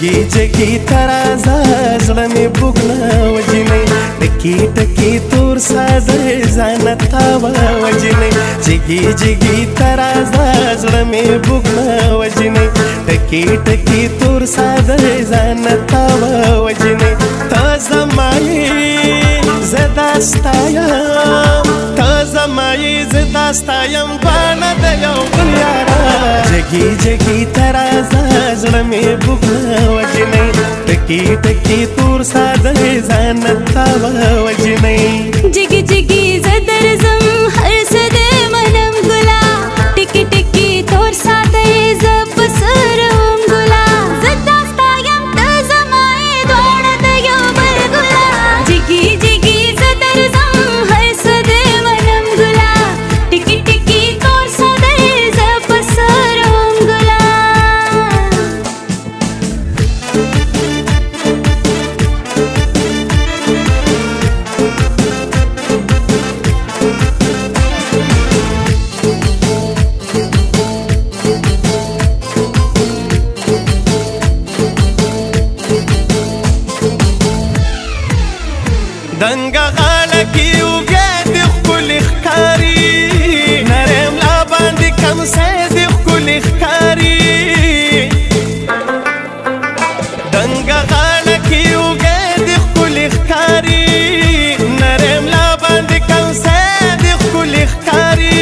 جگی جگی ترازا زړه مې بوګنه وجنې ټکی ټکی تور ساده ځانتا وجنې جگی جگی ترازا زړه مې بوګنه وجنې ټکی ټکی تور ساده ځانتا وجنې تازه مای زدا ستایم تازه مای زدا ستایم باندې د یو بل یارا جگی جگی ترازا زړه مې بوګنه وجنې ټکی ټکی تور ساده ځانتا وجنې جگی جگی زدرزم هر سده منم ګلا ټکی ټکی تور ساده ز پسرم ګلا زدا ستایم تازه مای دوړه د یو بل ګلا جگی جگی زدرزم هر سده منم ګلا ټکی ټکی تور ساده ز پسرم ګلا دنګه غاړه کې وګه د ښکلې ښکاري نرم لا باندې کم څه د ښکلې ښکاري دنګه غاړه کې وګه د ښکلې ښکاري نرم لا باندې کم څه د ښکلې ښکاري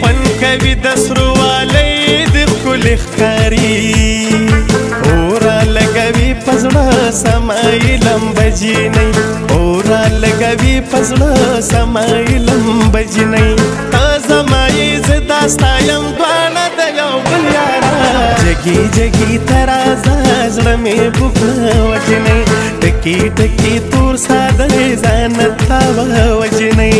خوند کوي د سروالی د ښکلې ښکاري اورا لګوي په زړه سمایلم بجینۍ اورا لګوي په زړه سمایلم بجینۍ تازه مایې زه دا ستایم دواړه د یو بل یارا جګي جګي ترازه زړه مې بوګنه وجنۍ ټکي ټکي تور ساده ځانتا وجنۍ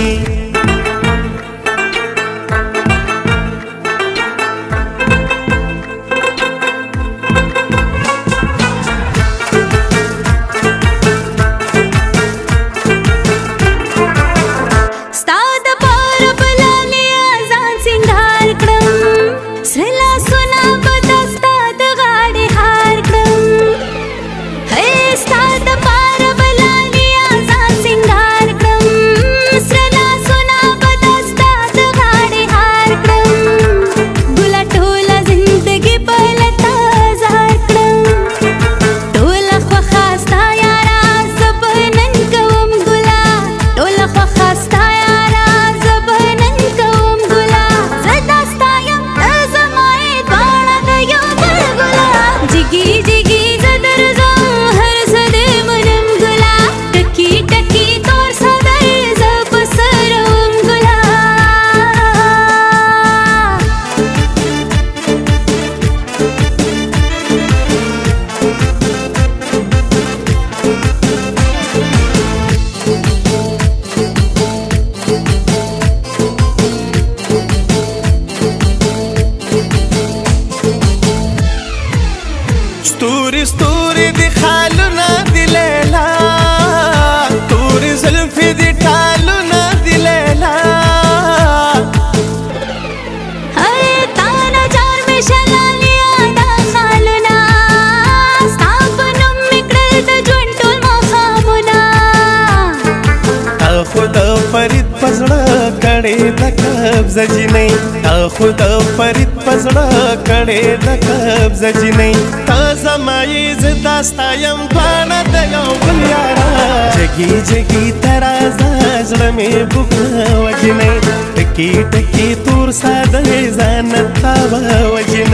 ستوري ستوري دي خالونه دي ليلا توري زلفي دي ټالونه دي ليلا هاي تانا جار مې شلالیا دا خالونه ستا په نوم مې کړل د ژوند ټول ماښامونه تا خو د فرید په زړه کړې د قبضه جینۍ تا خو د فرید په زړه کړې د قبضه جینۍ تازه مایې زه دا ستایم دواړه د یو بل یارا جګي جګي ترازه زړه مې بوګنه وجنۍ ټکي ټکي تور ساده ځانتا وجنۍ